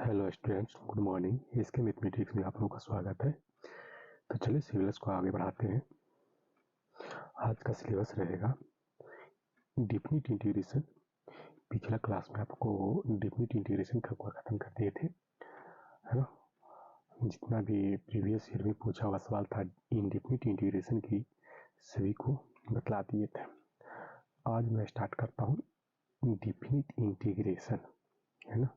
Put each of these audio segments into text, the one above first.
Hello students, good morning. इसके mathematics में आप लोगों का स्वागत है। तो चलिए सिलेबस को आगे बढ़ाते हैं। आज का सिलेबस रहेगा डेफिनिट इंटीग्रेशन। पिछला क्लास में आपको डेफिनिट इंटीग्रेशन का खत्म कर दिए थे, है ना। जितना भी प्रीवियस ईयर में पूछा हुआ सवाल था इनडेफिनिट इंटीग्रेशन की, सभी को बतला दिए थे। आज मैं स्टार्ट करता हूँ डेफिनिट इंटीग्रेशन, है ना।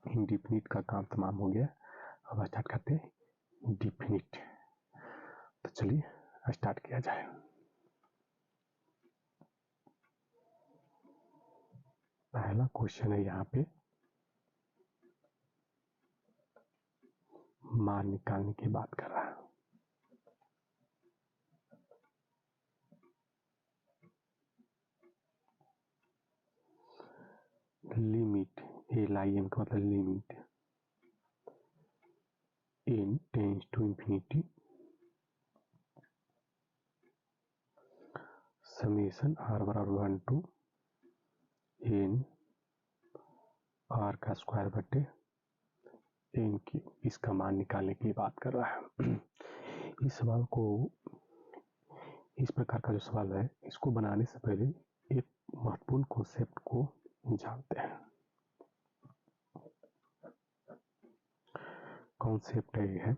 इनडेफिनिट का काम तमाम हो गया, अब स्टार्ट करते हैं डेफिनिट। तो चलिए स्टार्ट किया जाए। पहला क्वेश्चन है, यहाँ पे मान निकालने की बात कर रहा है। लिमिट LIM का मतलब limit n tends to infinity summation r बराबर 1 टू n r का स्क्वायर बटे n की, इसका मान निकालने की बात कर रहा है। इस सवाल को, इस प्रकार का जो सवाल है, इसको बनाने से पहले एक महत्वपूर्ण कॉन्सेप्ट को जानते हैं। कॉन्सेप्ट है,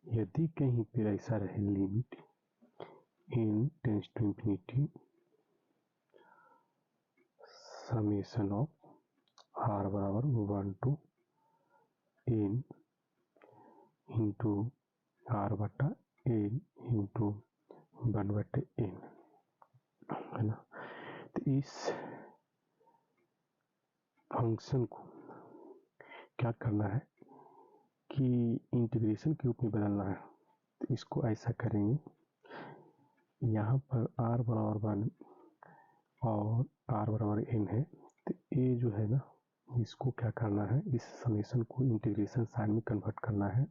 यदि कहीं पर ऐसा रहे limit n tends to infinity summation of r बराबर 1 टू n इंटू r बटा n इंटू 1 बटे n, है ना। तो इस फंक्शन को क्या करना है कि इंटीग्रेशन के रूप में बदलना है। तो इसको ऐसा करेंगे, यहाँ पर r बराबर 1 और r बराबर n है, तो ये जो है ना, इसको क्या करना है, इस समेशन को इंटीग्रेशन साइन में कन्वर्ट करना है।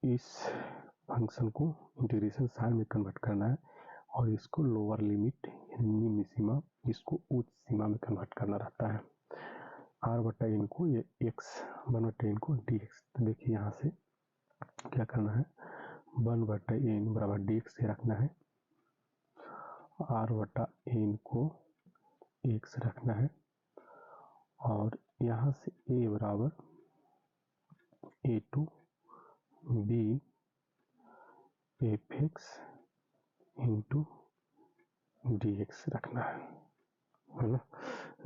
इस फंक्शन को इंटीग्रेशन साइन में कन्वर्ट करना है और इसको लोअर लिमिट निम्न सीमा, इसको उच्च सीमा में कन्वर्ट करना रहता है। r बटा n को ये x, 1 बटा n को dx। तो देखिए यहाँ से क्या करना है, 1 बटा n बराबर dx से रखना है, r बटा n को x रखना है और यहाँ से a बराबर a टू b fx इंटू dx रखना है ना।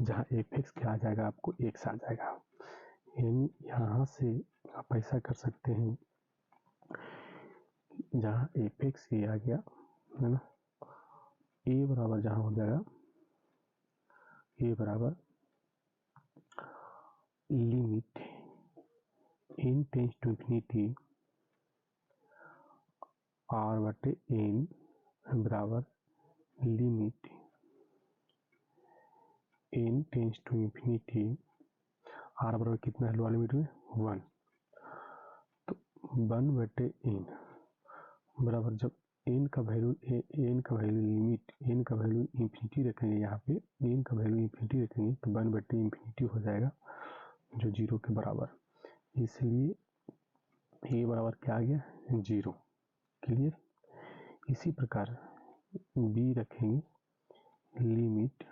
जहाँ fx क्या आ जाएगा, आपको x आ जाएगा। यानी यहाँ से आप ऐसा कर सकते हैं, जहाँ fx ये आ गया, है ना, a बराबर जहाँ हो जाएगा, a बराबर limit n tends to infinity r बटे n बराबर limit n tends to infinity r बराबर कितना है लोअर लिमिट में 1, तो 1 बटे n बराबर, जब n का वैल्यू लिमिट n का वैल्यू इंफिनिटी रखेंगे, यहाँ पे n का वैल्यू इंफिनिटी रखेंगे तो 1 बटे इंफिनिटी हो जाएगा जो 0 के बराबर। इसलिए a बराबर क्या आ गया, 0। क्लियर। इसी प्रकार b रखेंगे, limit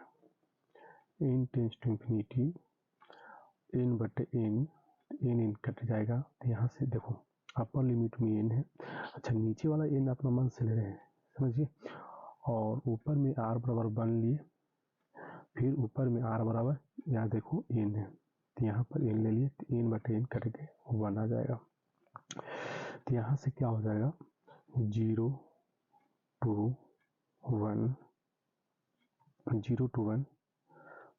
n tends to infinity n बटे n कट जाएगा। तो यहाँ से देखो अपर लिमिट में n है, अच्छा नीचे वाला n अपना मन से ले रहे हैं, समझिए, और ऊपर में r बराबर 1 लिए, फिर ऊपर में r बराबर, यहाँ देखो n है, तो यहाँ पर n ले लिए, तो n बटे n कट के 1 आ जाएगा। तो यहाँ से क्या हो जाएगा, 0 टू 1, 0 टू 1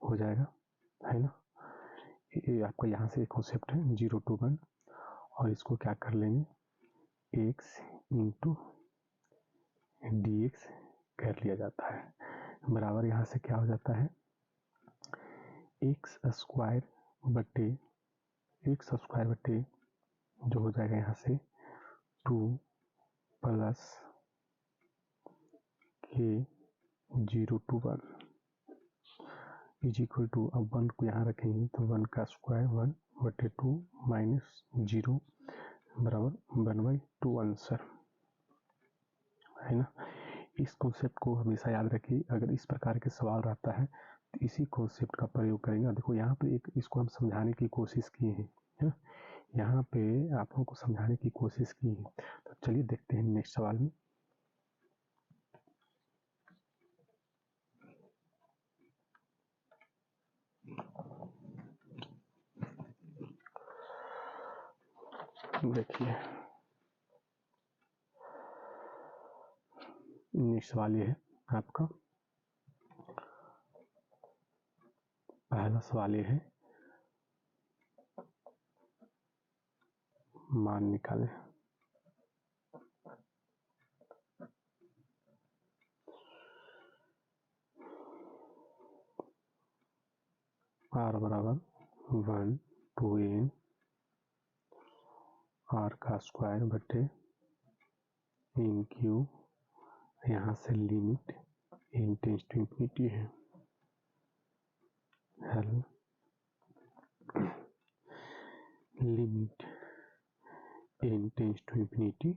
हो जाएगा, है ना। ये आपका यहाँ से कॉन्सेप्ट है 0 टू 1, और इसको क्या कर लेंगे, x इंटू dx कर लिया जाता है, बराबर यहाँ से क्या हो जाता है, x स्क्वायर बटे जो हो जाएगा यहाँ से 2 plus k 0 to 1, is equal to, अब 1 को यहाँ रखेंगे तो 1 का स्क्वायर 1/2 माइनस 0 बराबर 1/2 आंसर है ना। इस कॉन्सेप्ट को हमेशा याद रखिए, अगर इस प्रकार के सवाल रहता है तो इसी कॉन्सेप्ट का प्रयोग करेंगे। देखो यहाँ पे एक इसको हम समझाने की कोशिश किए हैं, है ना, यहाँ पे आप लोगों को समझाने की कोशिश की है। तो चलिए देखते हैं नेक्स्ट सवाल में। देखिए नेक्स्ट सवाल ये है आपका, पहला सवाल ये है, मान निकालें। r बराबर 1 to n r का स्क्वायर बटे n क्यूब, यहाँ से limit n tends to infinity है, हल limit n tends to infinity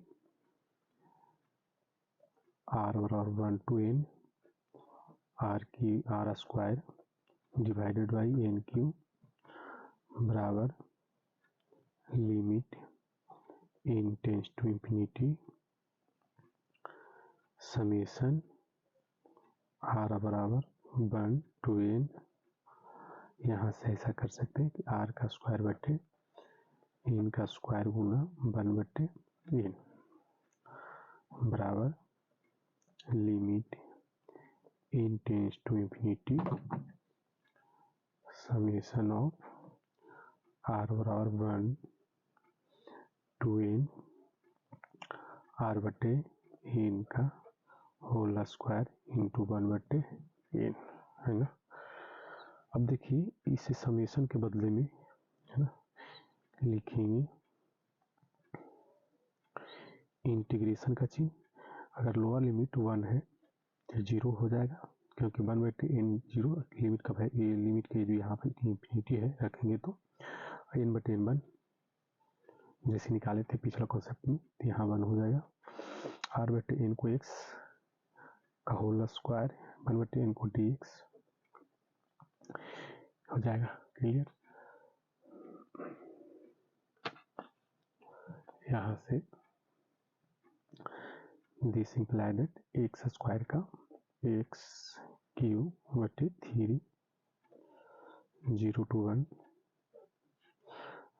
r बराबर 1 to n r square divided by n cube बराबर limit n tends to infinity summation r बराबर 1 to n, यहाँ से ऐसा कर सकते हैं कि r का स्क्वायर बटे n का स्क्वायर गुना 1/n बराबर limit n tends to infinity summation of r बराबर 1 to n r बटे n का होल स्क्वायर इंटू 1/n है ना। अब देखिए इस समेशन के बदले में, है ना, लिखेंगे इंटीग्रेशन का चिन्ह। अगर लोअर लिमिट 1 है तो 0 हो जाएगा, क्योंकि 1/n 0 लिमिट का है, ये लिमिट के जो यहाँ पे इंफिनिटी है रखेंगे तो n/n 1 जैसे निकाले थे पिछला कॉन्सेप्ट में, तो यहाँ 1 हो जाएगा। r/n को x का होल स्क्वायर 1/n को dx हो जाएगा। क्लियर, यहाँ से this imply that x square का x क्यूब बटे 3 0 to 1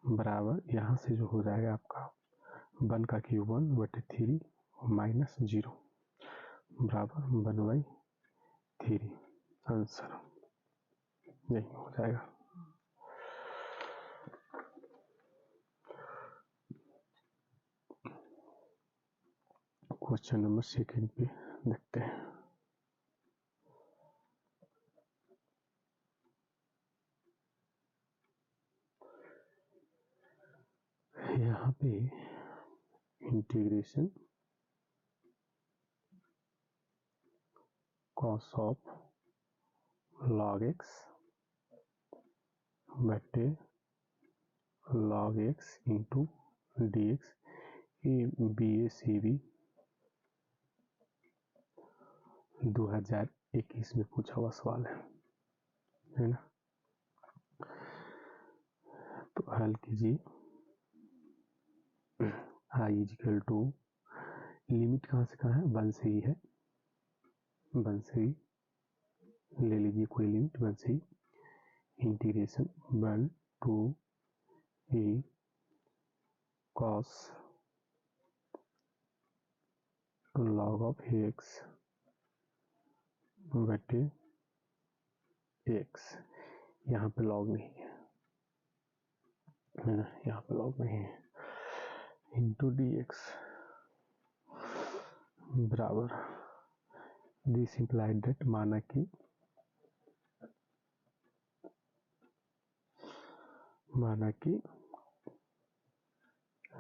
बराबर, यहाँ से जो हो जाएगा आपका 1 का क्यूब 1/3 माइनस 0 बराबर 1/3 आंसर यही हो जाएगा। क्वेश्चन नंबर 2 पे देखते हैं। यहाँ पे integration cos of log x बटे log x इंटू dx, ये BACB 2021 में पूछा हुआ सवाल है ना। तो हल कीजिए। i इक्वल टू, लिमिट कहाँ से कहाँ है, 1 से ही है, 1 से ही ले लीजिए कोई लिमिट 1 से ही, integration 1 to a cos log of x बटे x, यहाँ पे log नहीं है ना, यहाँ पे log नहीं है, इंटू dx बराबर दिस इम्प्लाइड दैट, माना कि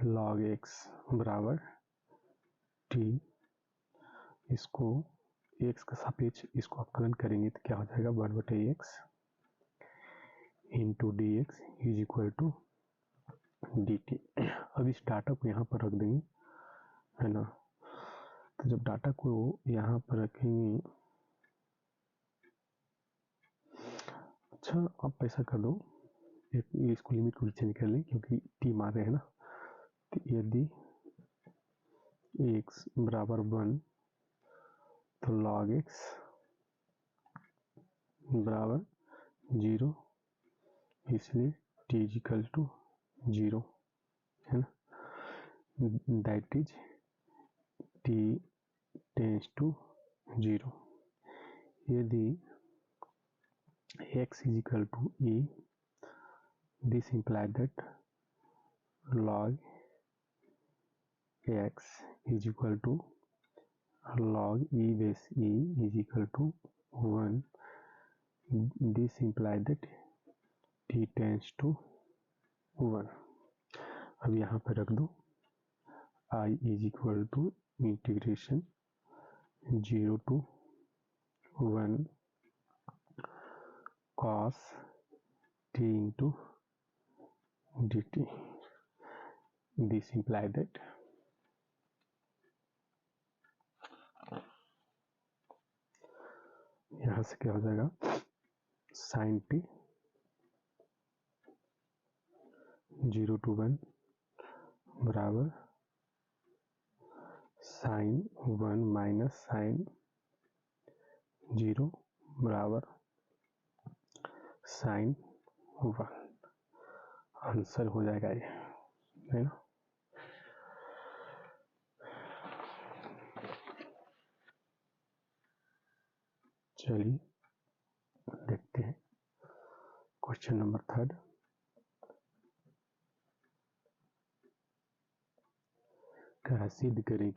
log x बराबर t, इसको x का सापेक्ष इसको अवकलन करेंगे तो क्या हो जाएगा 1/x into d x is equal to d t. अब इस डाटा को यहाँ पर रख देंगे, है ना। तो जब डाटा को यहाँ पर रखेंगे, अच्छा अब ऐसा कर दो, इसको लिमिट को चेंज कर लें क्योंकि टी मार रहे हैं ना। तो यदि x बराबर 1 तो log x बराबर 0, इसलिए t इज इक्वल टू 0, है ना। That is t tends to 0। यदि x is equal to e, this implies that log x is equal to log e base e is equal to 1. This implies that t tends to 1. अब यहाँ पर रख दो I is equal to integration 0 to 1 cos t into dt. This implies that यहाँ से क्या हो जाएगा, sin t 0 to 1 बराबर sin 1 माइनस sin 0 बराबर sin 1। आंसर हो जाएगा ये, है ना। चलिए देखते हैं क्वेश्चन नंबर 3। क्या सिद्ध करें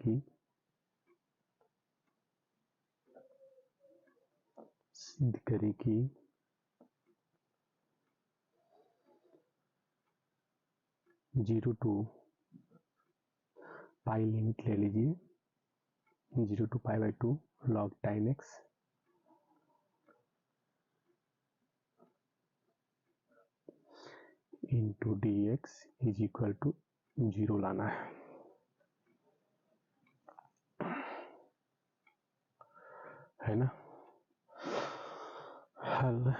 कि जीरो टू पाई लिमिट ले लीजिए, 0 to pi by 2 log tan x into d x is equal to 0 लाना है ना। हल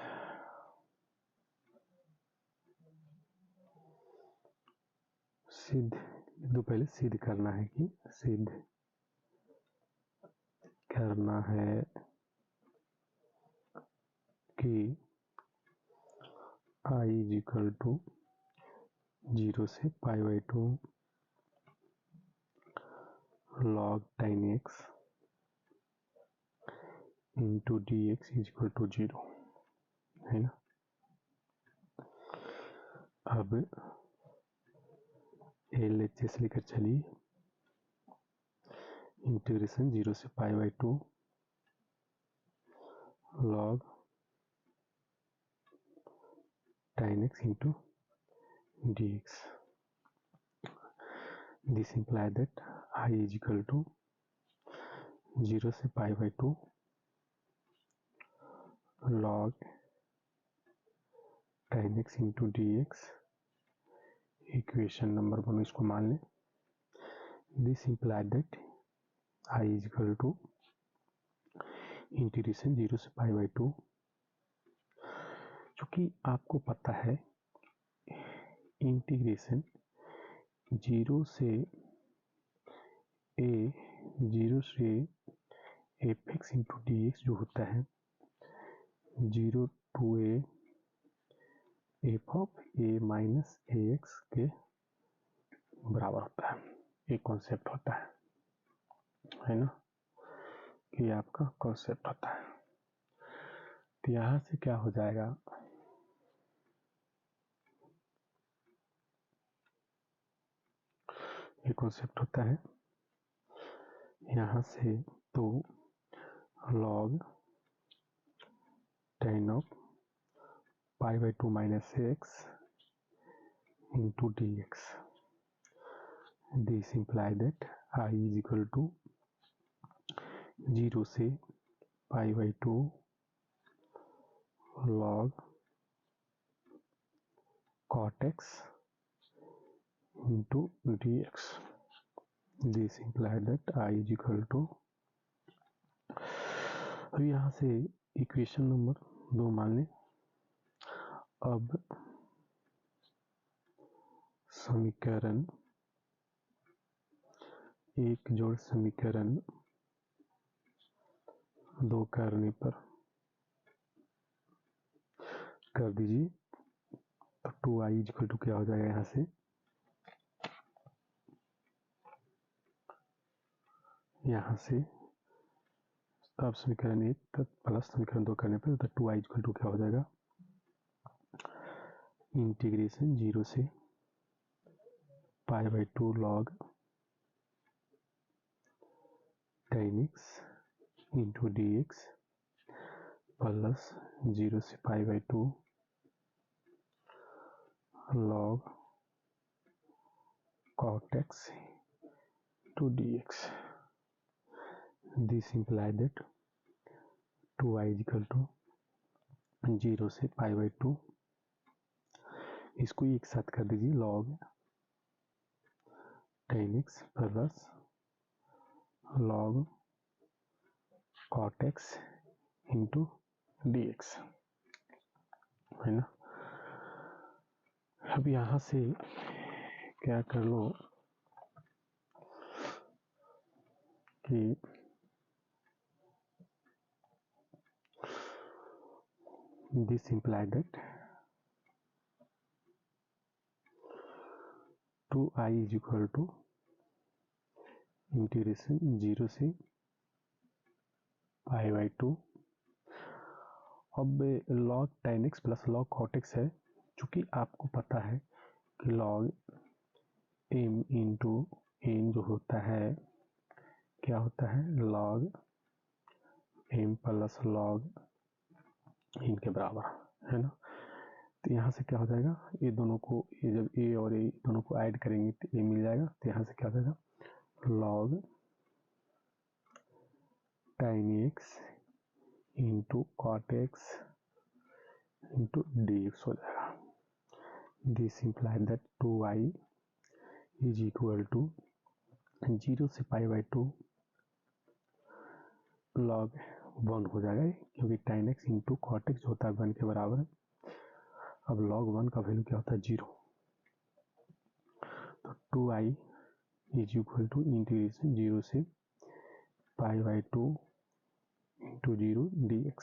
सिद्ध, तो पहले सिद्ध करना है कि सिद्ध करना है कि I इज इक्वल टू 0 से pi by 2 log tan x into d x is equal to 0, है ना। अब LHS लेकर चलिए, इंटीग्रेशन 0 से pi by 2 log tan x into dx. This implies that I is equal to 0 से pi by 2 log tan x into dx। Equation number 1 इसको मान लें। This implies that I is equal to integration 0 से pi by 2, चूँकि आपको पता है integration 0 से F x into d x जो होता है 0 to a F of A minus A x के बराबर होता है। एक कॉन्सेप्ट होता है ना, कि आपका कॉन्सेप्ट होता है। तो यहाँ से क्या हो जाएगा, ये कॉन्सेप्ट होता है यहाँ से, तो log tan of pi by 2 minus x into d x. This imply that I is equal to 0 से pi by 2 log cot x into dx. This implies that I is equal to, अब यहाँ से equation number 2 मान लें। अब समीकरण 1 जोड़ समीकरण 2 करने पर कर दीजिए, तो 2i इक्वल टू क्या हो जाएगा यहाँ से, यहाँ से अब समीकरण 1 प्लस समीकरण 2 करने पर, तो 2i इक्वल टू क्या हो जाएगा, इंटीग्रेशन 0 से π/2 log tan x into dx plus 0 से π/2 log cot x to dx. This implies that 2i is equal to 0 से π/2, इसको एक साथ कर दीजिए, log tan x plus log cot x into dx, है ना। अब यहाँ से क्या कर लो कि this implies that 2i is equal to integration 0 से π/2, अब log tan x plus log cot x है, चूंकि आपको पता है कि log m इंटू n जो होता है क्या होता है, log m plus log n के बराबर, है ना। तो यहाँ से क्या हो जाएगा, ये दोनों को, ये जब a और a दोनों को ऐड करेंगे तो a मिल जाएगा, तो यहाँ से क्या हो जाएगा, log tan x into cot x into dx हो जाएगा। This imply that 2i is equal to 0 से π/2 log 1 हो जाएगा, क्योंकि tan x into cot x होता है 1 के बराबर है। अब log 1 का वैल्यू क्या होता है, 0, तो 2i is equal to integration 0 से π/2 इंटू 0 dx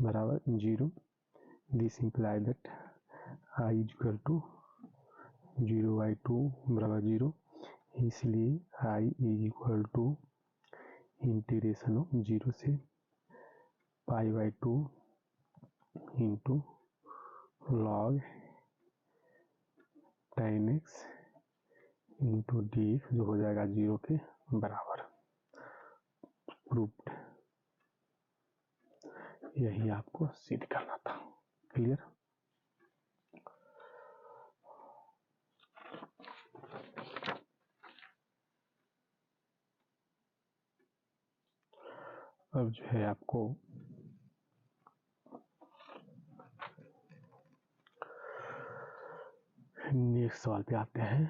बराबर 0। This imply that i is equal to 0/2 बराबर 0, इसलिए i is equal to integration of 0 से π/2 into log tan x into dx जो हो जाएगा 0 के बराबर। प्रूव्ड, यही आपको सिद्ध करना था। क्लियर। अब जो है आपको नेक्स्ट सवाल पे आते हैं,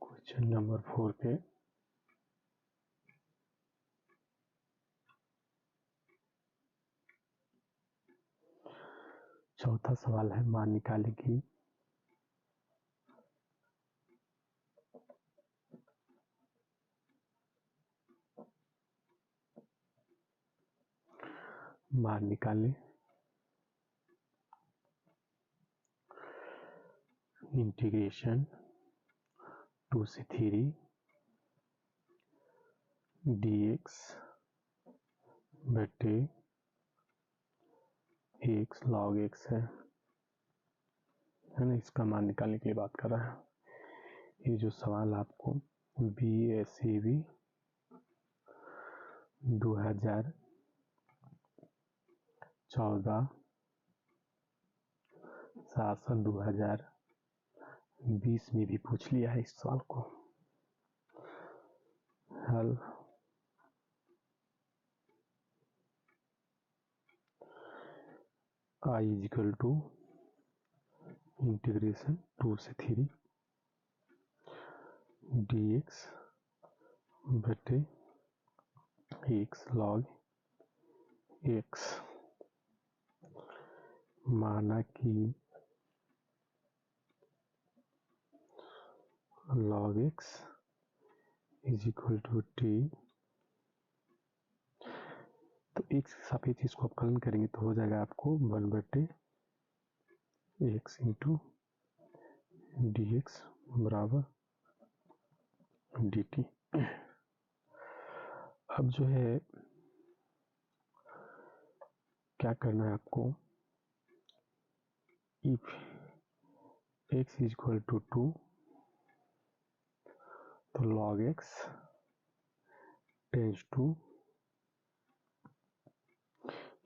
क्वेश्चन नंबर 4 पे। चौथा सवाल है, मान निकाले कि मान निकाले इंटीग्रेशन 2 से 3 dx बटे x log x है ना। इसका मान निकालने के लिए बात कर रहा है। ये जो सवाल आपको BSAB 2014 शासन 2020 में भी पूछ लिया है इस सवाल को। हल I is equal to integration 2 से 3 dx बटे x log x, माना कि log x is equal to t, तो x के सापेक्ष इसको अवकलन करेंगे तो हो जाएगा आपको 1 बटे x इंटू dx बराबर dt। अब जो है क्या करना है आपको, if x is equal to 2 तो log x टेंस टू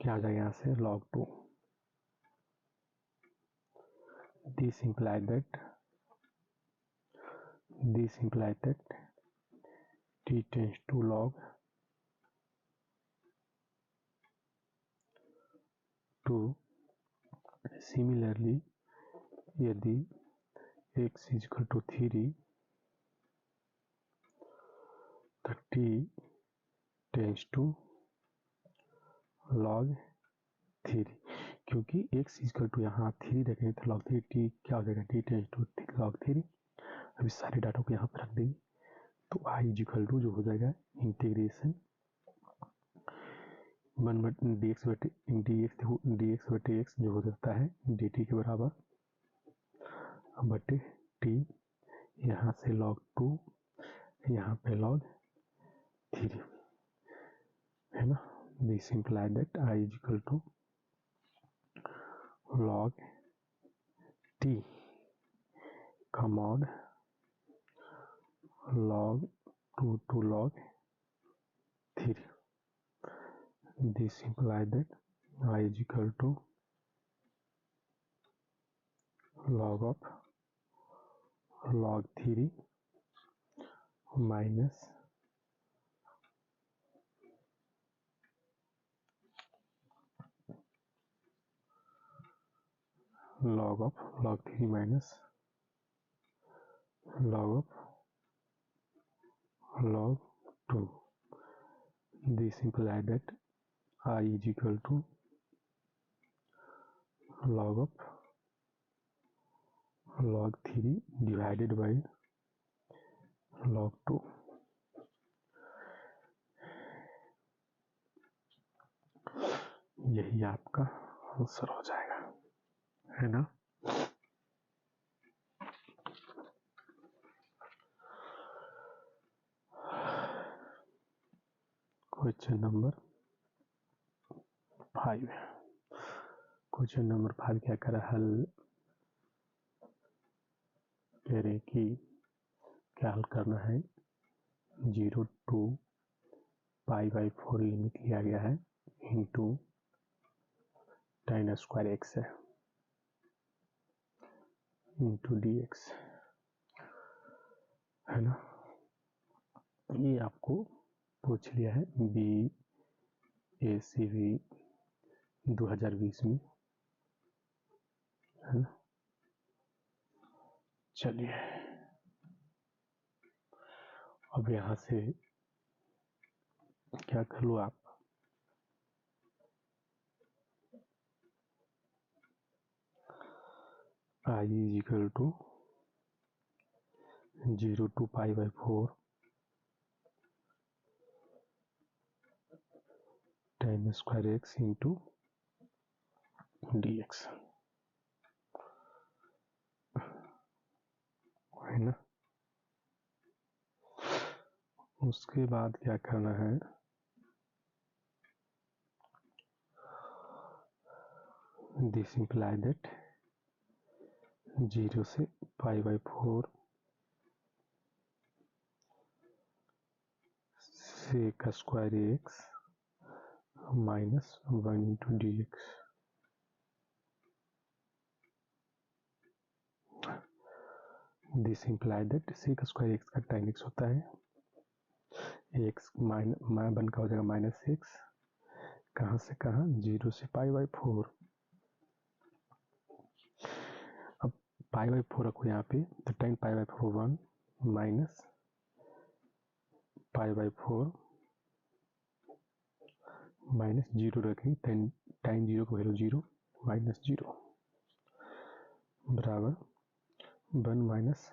क्या आ जाएगा यहाँ से log 2। This implies that t tends to log 2। Similarly, यदि x is equal to 3 तो t tends to log 3, क्योंकि x इज इक्वल टू यहाँ 3 रखेंगे तो log 3 t क्या हो जाएगा, t टेंस टू log 3। अब इस सारे डाटा को यहाँ पर रख देंगे तो i इज इक्वल टू जो हो जाएगा इंटीग्रेशन 1 बटे dx बटे x जो हो जाता है dt के बराबर बटे t, यहाँ से log 2 यहाँ पे log 3 है ना। This imply that i is equal to log t का mod log 2 to log 3। This imply that i is equal to log of log 3 minus log of log 3 minus log of log 2। This implies that I is equal to log of log 3 divided by log 2। यही आपका answer हो जाएगा, है ना। Question number 5। Question number 5 क्या कर रहा हल कह रहे कि क्या हल करना है, 0 to π/4 लिमिट लिया गया है इंटू tan स्क्वायर x है इंटू dx, है ना। ये आपको पूछ लिया है BACV 2020 में, है ना। चलिए अब यहाँ से क्या कर लो आप, I is equal to 0 to π/4 tan square x into dx, है ना। उसके बाद क्या करना है, दिस इम्प्लाई दैट 0 से π/4 sec square x minus 1 into dx। This imply that sec square x का tan x होता है, x बन का हो जाएगा माइनस x, कहाँ से कहाँ 0 से π/4 पाई बाई 4 रखो यहाँ पे, तो tan pi by 4 1 minus pi by 4 minus 0 रखेंगे, tan 0 का वैल्यू 0 माइनस 0 बराबर 1 माइनस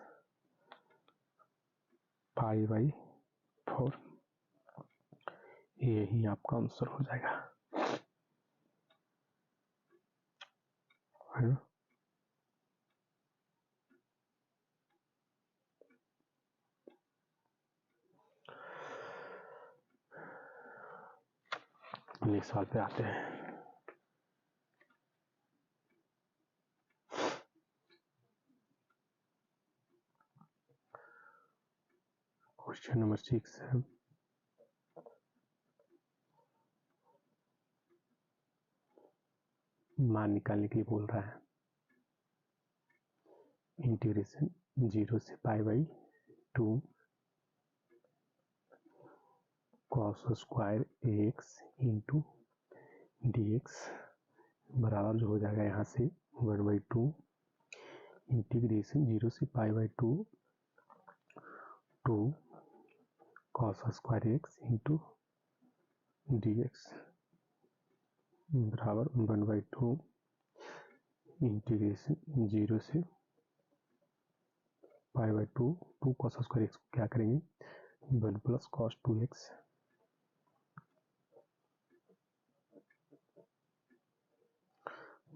पाई बाई 4। यही आपका आंसर हो जाएगा, है ना। नेक्स्ट सवाल पे आते हैं। क्वेश्चन नंबर 6 है, मान निकालने के लिए बोल रहा है। इंटीग्रेशन 0 से pi by 2 cos square x into d x बराबर जो हो जाएगा यहाँ से 1/2 इंटीग्रेशन 0 से pi by 2 cos square x into d x बराबर 1/2 इंटीग्रेशन 0 से pi by 2 cos square x को क्या करेंगे 1 प्लस कॉस 2x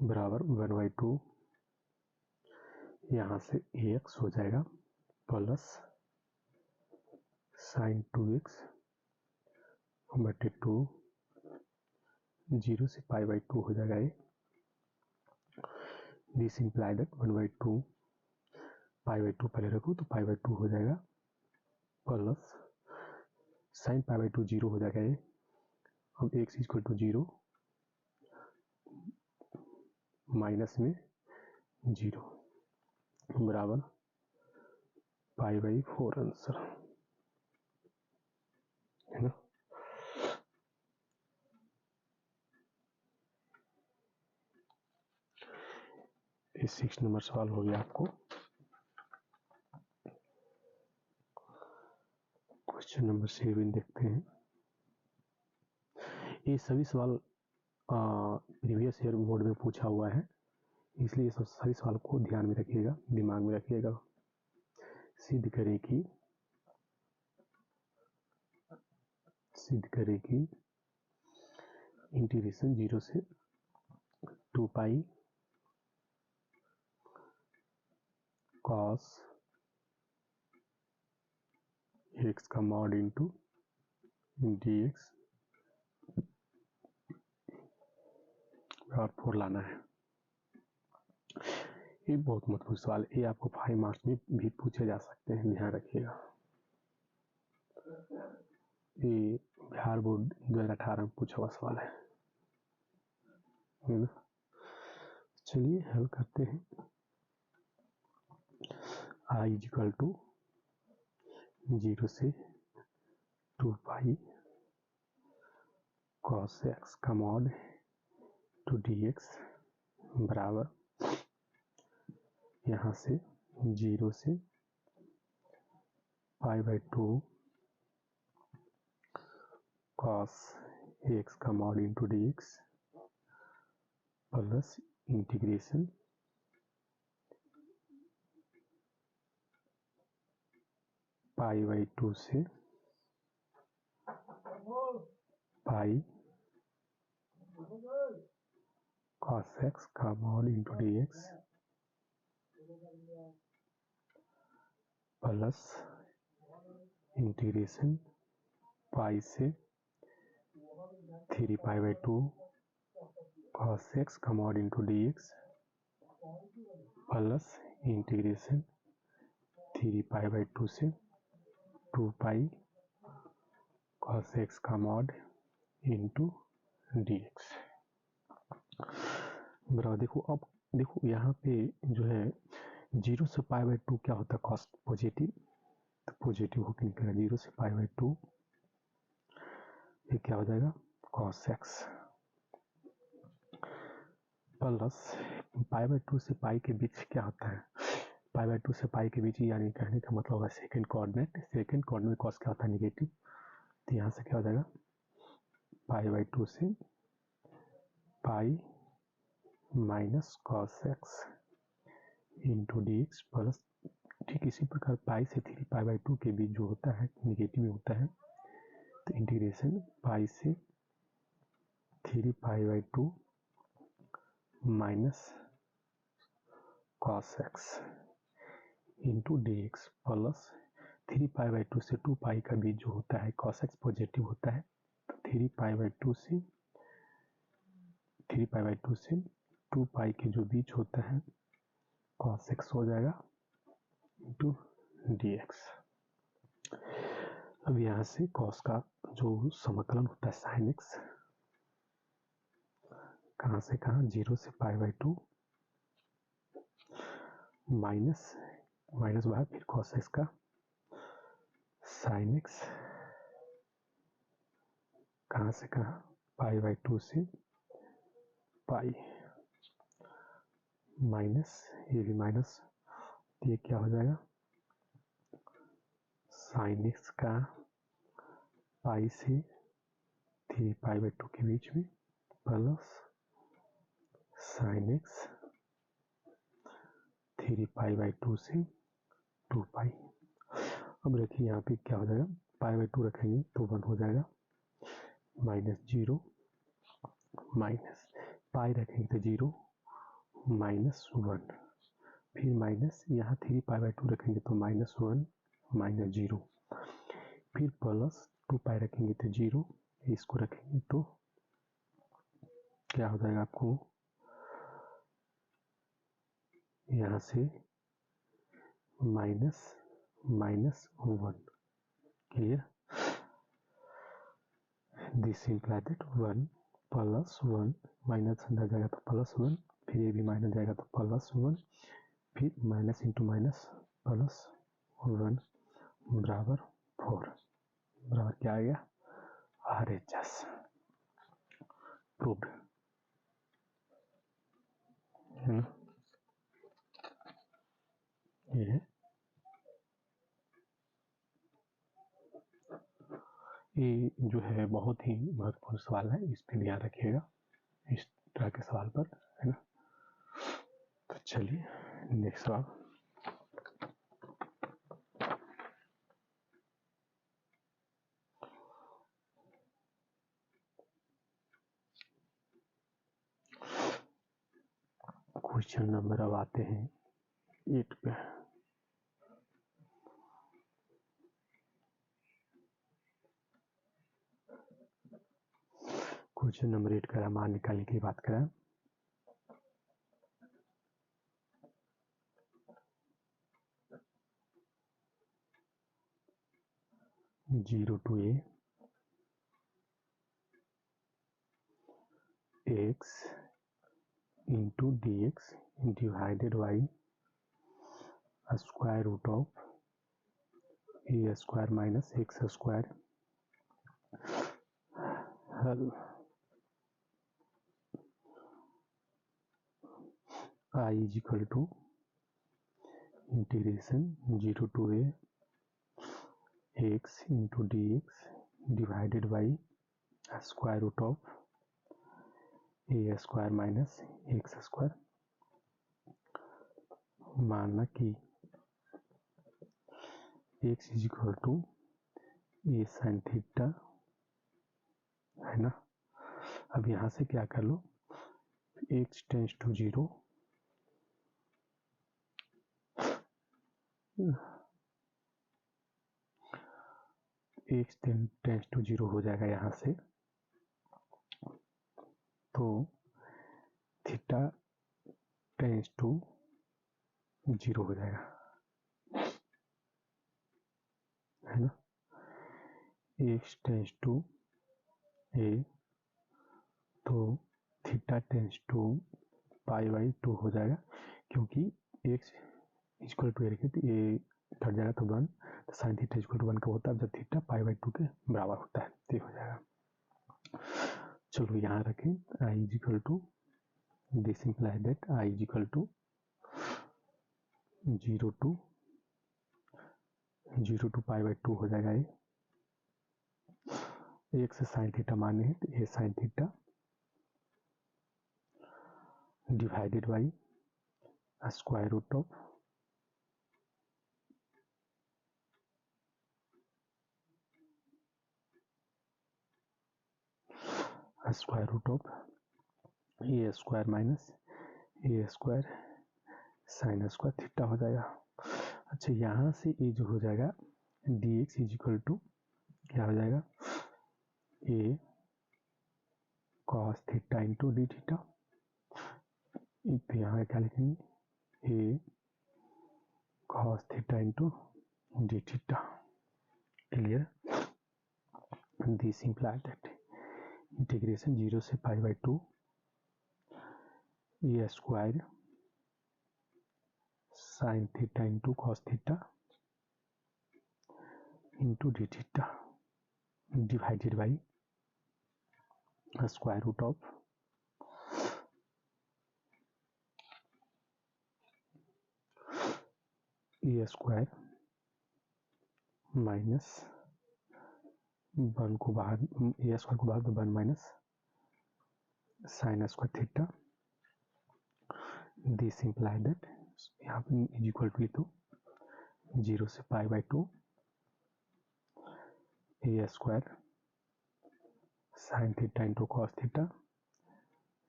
बराबर 1/2 यहाँ से ax हो जाएगा प्लस साइन 2x बटे 2 0 से पाई बाई 2 हो जाएगा ये। This imply that 1/2 pi by 2 पहले रखो तो पाई बाई 2 हो जाएगा प्लस साइन पाई बाई 2 0 हो जाएगा ये। अब x इक्वल टू 0 माइनस में 0 बराबर पाई बाई 4 आंसर, है ना। ये 6 नंबर सवाल हो गया आपको। क्वेश्चन नंबर 7 देखते हैं। ये सभी सवाल प्रीवियस ईयर बोर्ड में पूछा हुआ है, इसलिए सब सभी सवाल को ध्यान में रखिएगा, दिमाग में रखिएगा। सिद्ध करें कि इंटीग्रेशन 0 से 2 पाई कॉस एक्स का मॉड इंटू डी एक्स और 4 लाना है। ये बहुत महत्वपूर्ण सवाल, ये आपको 5 मार्क्स में भी पूछे जा सकते हैं, ध्यान रखिएगा। ये बिहार बोर्ड 2018 में पूछा हुआ सवाल है ना। चलिए हल करते हैं। i इक्वल टू 0 से 2 पाई कॉस एक्स का मॉड टू डी एक्स बराबर यहाँ से 0 से पाई बाई 2 कॉस एक्स का mod into d x plus integration pi by 2 से पाई कॉस एक्स का mod into d x plus integration pi से 3 पाई बाई 2 कॉस एक्स का mod into d x plus integration 3 pi by 2 से 2 pi cos x का mod into d x बराबर। देखो अब देखो यहाँ पे जो है 0 से पाई बाई 2 क्या होता है कॉस पॉजिटिव, तो पॉजिटिव होकर निकलेगा 0 से पाई बाई 2 ये क्या हो जाएगा cos x plus pi by 2 से पाई के बीच क्या होता है पाई बाई 2 से पाई के बीच, यानी कहने का मतलब होगा सेकेंड कोऑर्डिनेट। सेकेंड कोऑर्डिनेट में कॉस क्या होता है? निगेटिव। तो यहाँ से क्या हो जाएगा? पाई बाई 2 से pi minus cos x into d x plus, ठीक इसी प्रकार पाई से 3 पाई बाई 2 के बीच जो होता है निगेटिव में होता है, तो इंटीग्रेशन पाई से 3 pi by 2 minus cos x into d x plus 3 pi by 2 से 2 पाई का बीच जो होता है कॉस एक्स पॉजिटिव होता है, तो 3 पाई बाई 2 से 2 पाई के जो बीच होता है कॉस एक्स हो जाएगा इंटू डी एक्स। अब यहाँ से कॉस का जो समाकलन होता है साइन एक्स, कहाँ से कहाँ? 0 से पाई बाई 2 माइनस बाय फिर कॉस एक्स का साइन एक्स, कहाँ से कहाँ? पाई बाई 2 से पाई माइनस, ये भी माइनस, ये क्या हो जाएगा? साइन एक्स का पाई से 3 पाई बाई 2 के बीच में plus sine x 3 pi by 2 से 2 पाई। अब देखिए यहाँ पे क्या हो जाएगा? पाई बाई 2 रखेंगे तो 1 हो जाएगा, माइनस 0 माइनस पाई रखेंगे तो 0 माइनस 1, फिर माइनस यहाँ 3 पाई बाई 2 रखेंगे तो माइनस 1 माइनस 0, फिर प्लस 2 पाई रखेंगे तो 0, इसको रखेंगे तो क्या हो जाएगा आपको? यहाँ से minus 1, clear? This imply that 1 plus 1 minus अंदर जाएगा तो प्लस 1, फिर ये भी माइनस जाएगा तो प्लस 1, फिर माइनस इंटू माइनस प्लस 1 बराबर 4, बराबर क्या आ गया? RHS प्रूव्ड है ना। ये है, ये जो है बहुत ही महत्वपूर्ण सवाल है, इस पर ध्यान रखिएगा इस तरह के सवाल पर, है ना। तो चलिए नेक्स्ट सवाल। क्वेश्चन नंबर अब आते हैं 8 पे। क्वेश्चन नंबर 8 का मान निकालने की बात करें, zero to x into d x divided by square root of a square minus x square, हल I is equal to integration 0 to a x into d x divided by square root of a square minus x square. मानना कि x is equal to a sine theta, है ना। अब यहाँ से क्या कर लो, x tends to 0, x tends to 0 हो जाएगा यहाँ से, तो थीटा टेंस टू 0 हो जाएगा, है ना। एक्स टेंस टू ए, तो theta tends to pi by 2 हो जाएगा, क्योंकि एक्स इक्वल टू ए रखे तो ए कट जाएगा तो 1, तो साइन थीटा इक्वल टू 1 का होता है जब थीटा पाई बाई 2 के बराबर होता है, तो हो जाएगा। चलो यहाँ रखें I is equal to, this imply that I is equal to 0 to pi by 2 हो जाएगा ये। एक से साइन थीटा माने हैं तो a sine theta divided by square root of a square minus a square sine square theta हो जाएगा। अच्छा, यहाँ से ये जो हो जाएगा d x is equal to क्या हो जाएगा, a cos theta into d theta. तो यहाँ क्या लिखेंगे, a cos theta into d theta. Clear? This implies that integration 0 से pi by 2 a square sine theta into cos theta into d theta divided by square root of a square minus 1 को बाहर, a square को बाहर तो 1 minus sine square theta. This imply that यहाँ पे is equal to लिखो 0 से pi by 2 a square sine theta into cos theta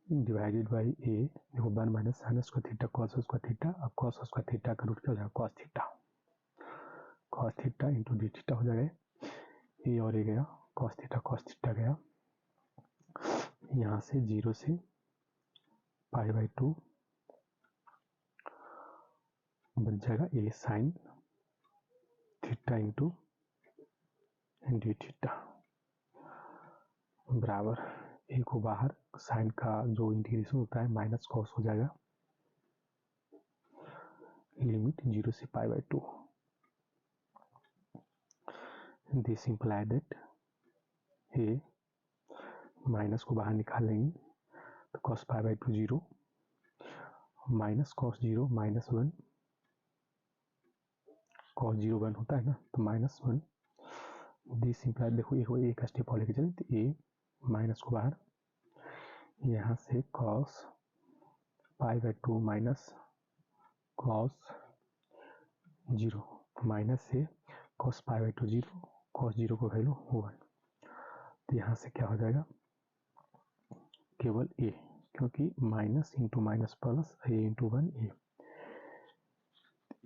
divided by a, देखो 1 minus sine square theta cos square theta. अब cos square theta का root क्या हो जाएगा, cos theta into d theta हो जाएगा। ए और ए गया, कॉस थीटा गया। यहाँ से 0 से पाई बाई 2 बन जाएगा a sine theta into d theta बराबर ए को बाहर, साइन का जो इंटीग्रेशन होता है माइनस कॉस हो जाएगा, लिमिट 0 से pi by 2। This imply that A minus को बाहर निकाल लेंगे तो cos pi by 2 0 minus cos 0 minus 1, cos 0 1 होता है ना, तो माइनस 1। दिस इम्प्लाई, देखो एक स्टेप और लेके चले, तो ए माइनस को बाहर, यहाँ से cos pi by 2 minus cos 0 minus से कॉस पाई बाई 2 0, कॉस 0 को वैल्यू 1। तो यहाँ से क्या हो जाएगा, केवल ए, क्योंकि माइनस इंटू माइनस प्लस ए इंटू 1 ए,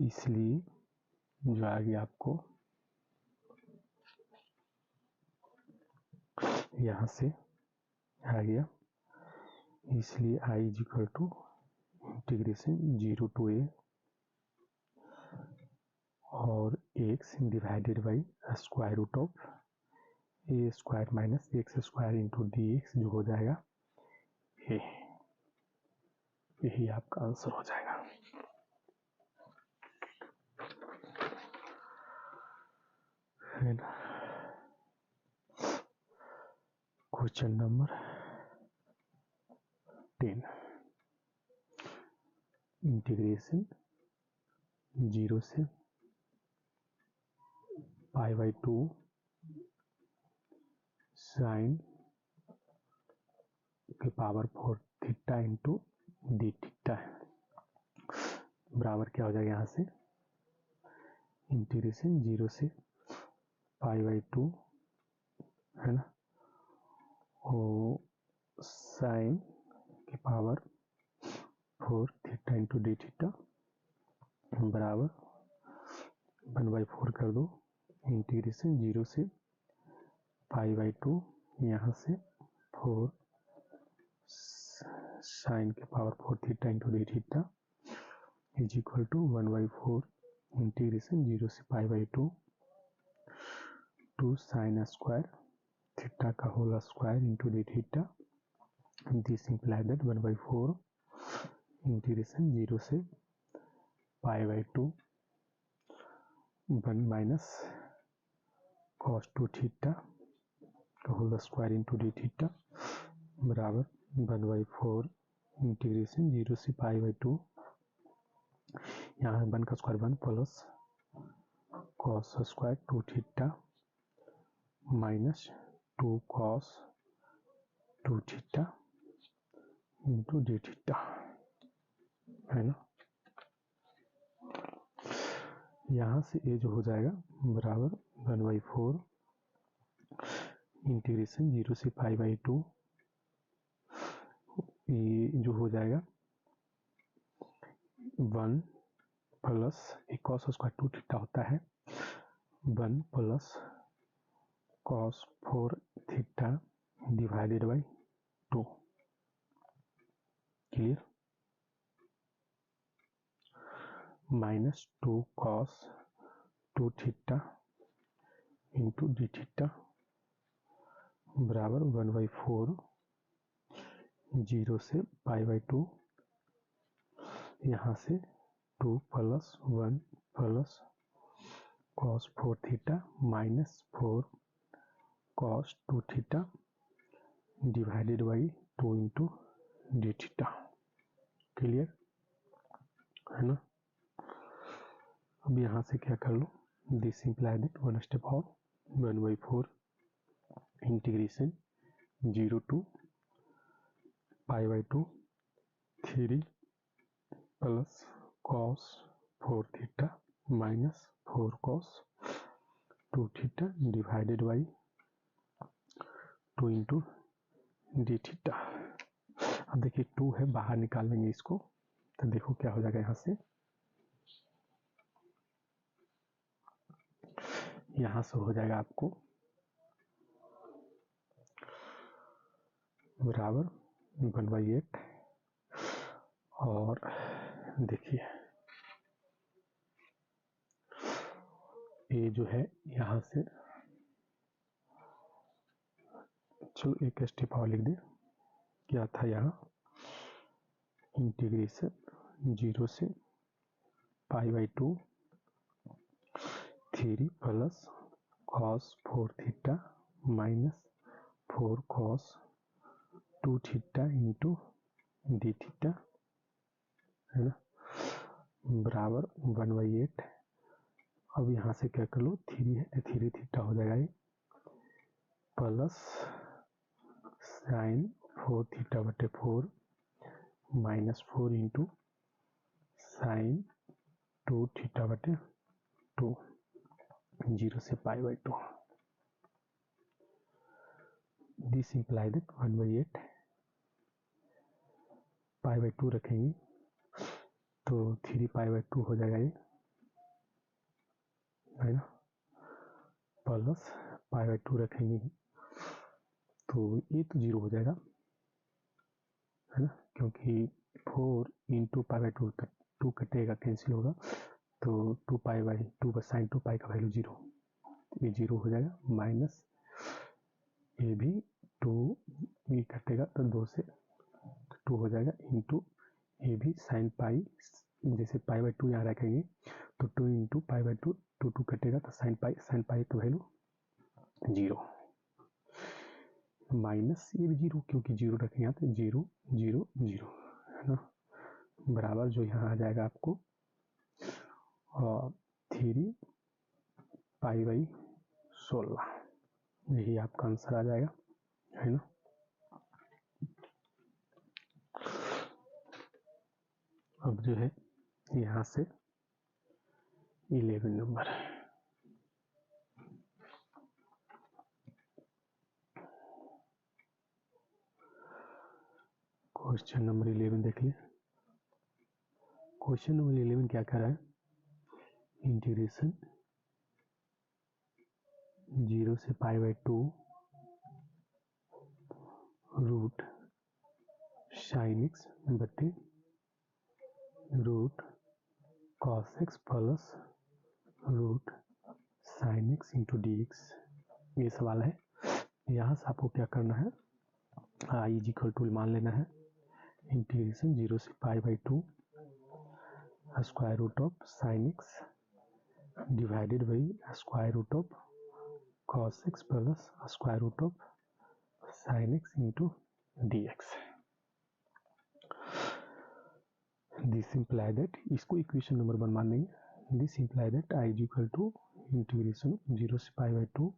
इसलिए जो आ गया आपको यहाँ से आ गया, इसलिए I is equal to integration 0 to a और x divided by square root of a square minus x square into d x, जो हो जाएगा ए। यही आपका आंसर हो जाएगा। है ना? क्वेश्चन नंबर 10, इंटीग्रेशन 0 से पाई बाई 2 साइन के power 4 theta into d theta बराबर क्या हो जाएगा, यहाँ से इंटीग्रेशन 0 से पाई बाई 2, है ना, और साइन के power 4 theta into d theta बराबर 1/4 कर दो, इंटीग्रेशन 0 से पाई बाई 2, यहाँ से 4 साइन के power 4 theta into d theta is equal to 1/4 integration 0 से pi by 2 to sine square theta का whole square into d theta. This imply that 1/4 integration 0 से pi by 2 1 minus cos 2 theta का whole square into d theta बराबर 1/4 integration 0 से pi by 2 यहाँ 1 का square 1 plus cos square 2 theta minus 2 cos 2 theta into d theta, है ना। यहाँ से ये जो हो जाएगा बराबर 1/4 इंटीग्रेशन 0 से π/2, ये जो हो जाएगा 1 प्लस कॉस स्क्वायर 2 थीटा होता है 1 plus cos 4 theta divided by 2, clear, minus 2 cos 2 theta into d theta बराबर 1/4 0 से π/2, यहाँ से 2 plus 1 plus cos 4 theta minus 4 cos 2 theta divided by 2 into d theta, clear, है ना। अब यहाँ से क्या कर लो, दिस इम्प्लाई दैट 1 स्टेप और 1/4 integration 0 to π/2 3 plus cos 4 theta minus 4 cos 2 theta divided by 2 into d theta. अब देखिए 2 है, बाहर निकाल लेंगे इसको, तो देखो क्या हो जाएगा, यहाँ से यहाँ से हो जाएगा आपको बराबर 1/8 और देखिए ये जो है यहाँ से, चलो एक स्टेप और लिख दे, क्या था यहाँ इंटीग्रेशन 0 से π/2 3 plus cos 4 theta minus 4 cos 2 theta into d theta, है ना, बराबर 1/8। अब यहाँ से क्या कर लो, 3 है 3 थीटा हो जाएगा ये प्लस साइन 4 थीटा बटे 4 माइनस 4 इंटू साइन 2 थीटा बटे 2 0 से π/2, दिस इम्प्लाई दैट 1/8 π/2 रखेंगे तो 3 π/2 हो जाएगा ये, है ना, प्लस π/2 रखेंगे तो ये तो 0 हो जाएगा, है ना, क्योंकि 4 इंटू π/2 तक 2 कटेगा, कैंसिल होगा, तो 2 बस साइन 2π का वैल्यू 0, ये 0 हो जाएगा, माइनस ये भी 2 ये कटेगा तो 2 से 2 हो जाएगा, इंटू ये भी साइन पाई, जैसे π/2 यहाँ रखेंगे तो 2 इंटू π/2 2 कटेगा तो साइन पाई का वैल्यू 0, माइनस ये भी 0 क्योंकि 0 रखेंगे यहाँ तो 0 0 0, है ना, बराबर जो यहाँ आ जाएगा आपको 3 π/16, यही आपका आंसर आ जाएगा, है ना। अब जो है यहाँ से 11 नंबर है, क्वेश्चन नंबर 11 देखिए। क्वेश्चन नंबर 11 क्या कर रहा है, इंटीग्रेशन 0 से π/2 रूट साइन एक्स बटे root cos x plus root sine x into d x, ये सवाल है। यहाँ से आपको क्या करना है, आई इज इक्वल टू मान लेना है इंटीग्रेशन 0 से π/2 square root of sine x divided by square root of cos x plus square root of sine x into d x. This imply that, इसको इक्वेशन नंबर 1 मान लेंगे। This imply that I is equal to integration 0 से pi by 2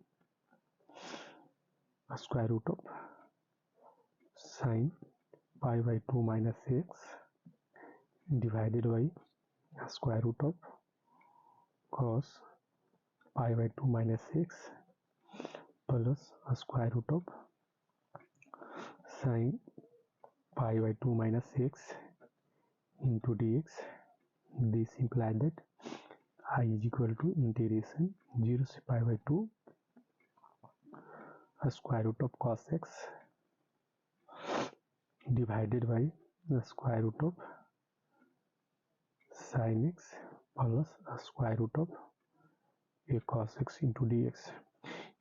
square root of sine pi by 2 minus x divided by square root of cos pi by 2 minus x plus square root of sine pi by 2 minus x into dx. This implies that I is equal to integration 0 से pi by 2 square root of cos x divided by square root of sine x plus square root of a cos x into dx।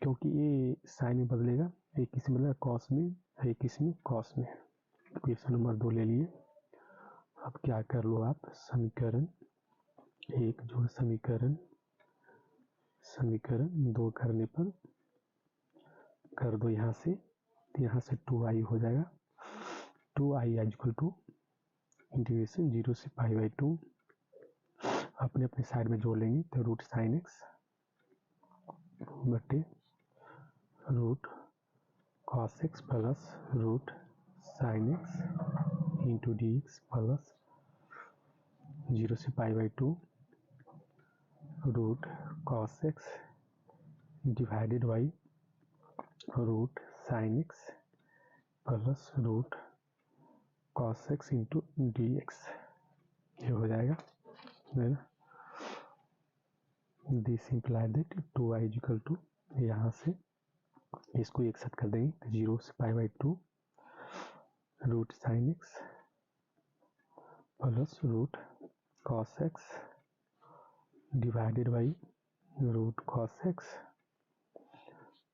क्योंकि ये sign में बदलेगा, एक किस में बदलेगा cos में, एक किस में cos में। इक्वेशन नंबर 2 ले लिए। अब क्या कर लो आप, समीकरण 1 जोड़ समीकरण 2 करने पर कर दो यहाँ से 2i हो जाएगा। 2i इक्वल टू इंटीग्रेशन 0 से पाई बाई 2 अपने अपने साइड में जोड़ लेंगे तो रूट साइन एक्स बटे root cos x plus root sine x into d x plus 0 से pi by 2 root cos x divided by root sine x plus root cos x into d x, ये हो जाएगा है ना। This imply that 2i equal to, यहाँ से इसको एक साथ कर देंगे तो 0 से pi by 2 root sine x plus root cos x divided by root cos x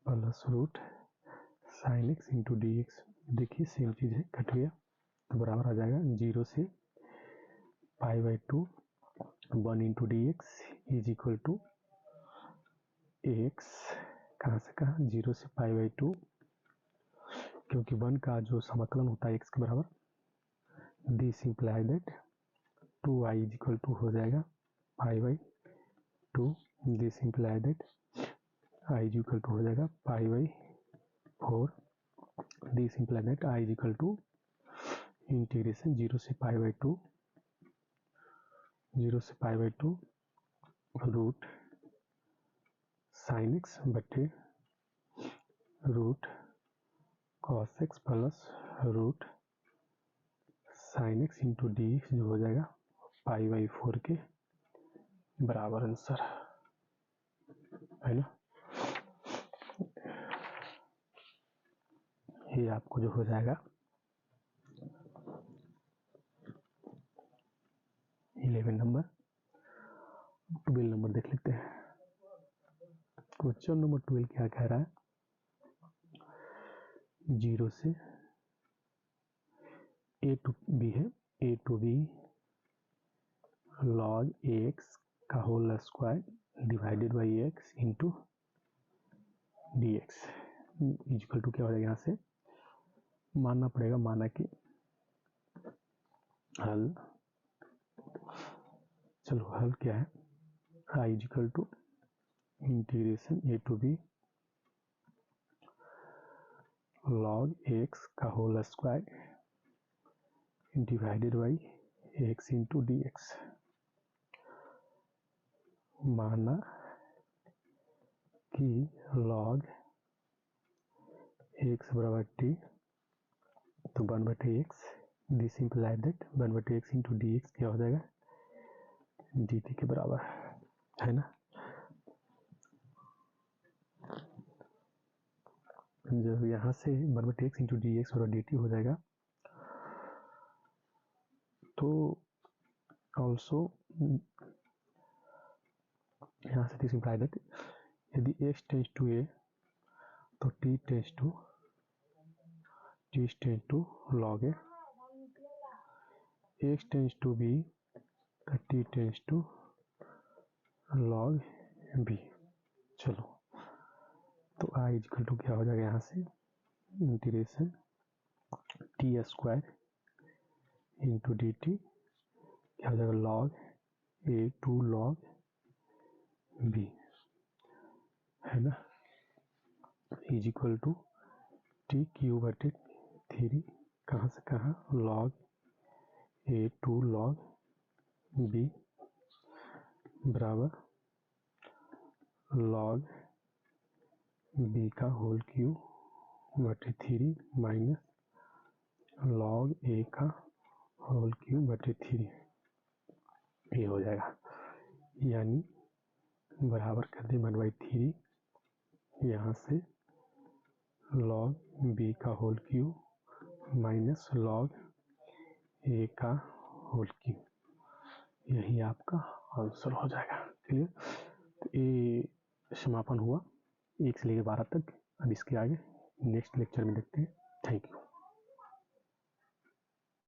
plus root sine x into d x. देखिए सेम चीज़ है, कट गया तो बराबर आ जाएगा 0 से pi by 2 1 into d x is equal to x, कहाँ से कहाँ 0 से पाई बाई 2, क्योंकि 1 का जो समाकलन होता है एक्स के बराबर। This imply that 2i is equal to हो जाएगा pi by 2। This imply that i is equal to हो जाएगा pi by 4। This imply that i is equal to integration 0 से pi by 2 root sine x बटे root cos x plus root sine x into d x, जो हो जाएगा pi by 4 के बराबर answer है ना। ये आपको जो हो जाएगा 11 नंबर। 12 नंबर देख लेते हैं। क्वेश्चन नंबर 12 क्या कह रहा है, 0 से a टू b है, a to b log x का whole square divided by x into d x equal to क्या हो जाएगा, यहाँ से मानना पड़ेगा, माना कि हल, चलो हल क्या है, i equal to integration a to b log x का whole square divided by x into d x. माना कि log x बराबर t, तो 1/x, this imply that 1/x into d x क्या हो जाएगा डी टी के बराबर है ना। जब यहाँ से 1/x इंटू डी एक्स और डी टी हो जाएगा तो ऑल्सो यहाँ से दिस इम्प्लाई दैट यदि x टेंस टू a तो t tends to log a, x tends to b तो t tends to log b। चलो तो i इक्वल टू क्या हो जाएगा, यहाँ से integration t square into d t क्या हो जाएगा, log a2 log b, है ना, is equal to t cube बटे 3, कहाँ से कहाँ, log a2 log b बराबर log b का होल क्यूब बटे 3 माइनस log a का होल क्यूब बटे 3, ये हो जाएगा, यानी बराबर कर दे 1/3, यहाँ से log b का whole cube minus log a का होल क्यूब, यही आपका आंसर हो जाएगा। क्लियर? तो ये समापन हुआ 1 से लेकर 12 तक। अब इसके आगे नेक्स्ट लेक्चर में देखते हैं। Thank you.